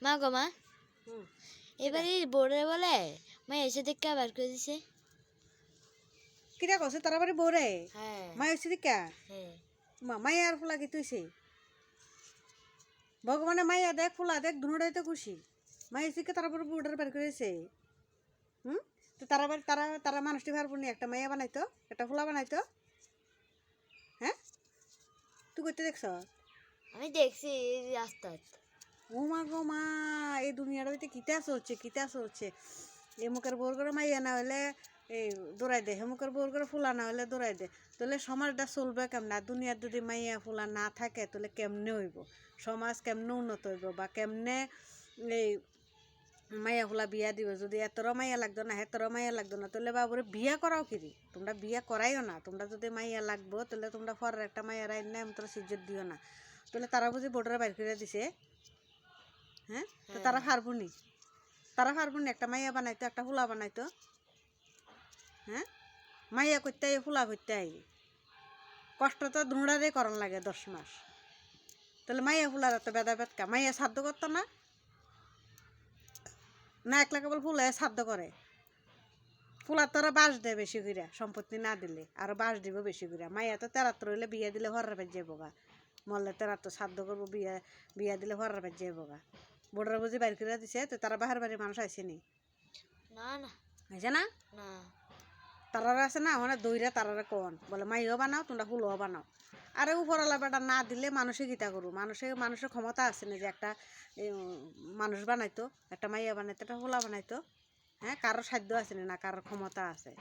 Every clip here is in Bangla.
মা গো মা, হুম এবারে বোর্ডে বলে মা এসে দেখে আবার করে দিছে। কিরা কছে তারা বাড়ি বউরে হ্যাঁ মাই হয়েছে দিকা হ্যাঁ। মাই আর ফুলা কি তুইছে ভগবানে মাইয়া দেখ ফুলা দেখ দুটাই তো খুশি মাই হয়েছে তারা বাড়ি বউডার বের করেছে। হুম তো তারা বাড়ি তারা তারা মানুষটি ভাববো নি একটা মাইয়া বানাইতো একটা ফুলা বানাইতো। হ্যাঁ তুই করতে দেখছ আমি দেখছি রাস্তাত। ও মা গো মা এই দুনিয়ার ভিতরে কিতা চলছে এই মুখের বোর করে মাইয়া না হলে এই দৌড়াই দে হেমুকের বোর করে ফুলা না হলে দৌড়াই দে তাহলে সমাজটা চলবে কেমন আর দুনিয়ার যদি মাইয়া ফুলা না থাকে তাহলে কেমনে হইব সমাজ কেমনে উন্নত হইব বা কেমনে এই মাইয়া ফুলা বিয়া দিব যদি এতর মাইয়া লাগতো না হেতর মাইয়া লাগতো না তাহলে বাবুরে বিয়া করাও কিরি তোমরা বিয়া করাইও না তোমরা যদি মাইয়া লাগবো তাহলে তোমরা পরের একটা মাইয়া রাই না তোমরা সিজ্জত দিও না তাহলে তারা বুঝি বোর্ডারে বাইর করে দিছে। হ্যাঁ তো তারা পারবো নি একটা মাইয়া বানাইতো একটা ফুলা বানাইতো। হ্যাঁ মাইয়া করতে ফুলা করতে আই কষ্ট তো দুটারে করন লাগে 10 মাস তাহলে মাইয়া ফুলার তো বেদা বেদকা মাইয়া সাধ্য করতো না না একলা কেবল ফুলে সাধ্য করে ফুলার তোরা বাস দেয় বেশি করে সম্পত্তি না দিলে আর বাস দিব বেশি করে মাইয়া তো 73 হইলে বিয়া দিলে হরার বেজ যাবো গা মরলে 73 সাধ্য করবো বিয়া দিলে হরার বেজ যাবো গা বোর্ডার বুঝি বাইর করে দিছে তো তারা বাহার বাড়ির মানুষ আইসেনি না না আইসে না না তারারা আছে না মানে দইরা তারারা কন বলে মাইও বানাও তোমরা ফুলও বানাও আরে উপরওয়ালা বেটা না দিলে মানুষে গীতা করু মানুষের ক্ষমতা আছে না যে একটা মানুষ বানাইতো একটা মাইয়া বানাইতো একটা ফুলা বানাইতো। হ্যাঁ কারোর সাধ্য আছে না কারোর ক্ষমতা আছে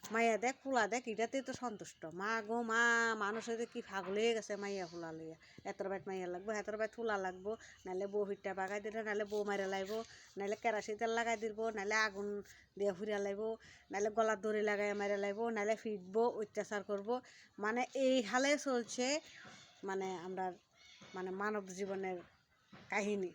মাইয়া দেখ ফুলা দেখ এটাতেই তো সন্তুষ্ট মা গো মা মানুষের কি ফাগল হয়ে গেছে মাইয়া ফুলা লইয়া এতর বাইট মাইয়া লাগবো এতর বাইট ফুলা লাগবো নাহলে বউ হিটটা বাগাই দিলে নাহলে বউ মারা লাগবো নাহলে কেরাসিন তেল লাগাই দিব নাহলে আগুন দিয়ে ফুরিয়া লাগবো নাহলে গলার দড়ি লাগাই মারা লাগবো নাহলে ফিটবো অত্যাচার করবো মানে এই হালে চলছে মানে আমরা মানে মানব জীবনের কাহিনী।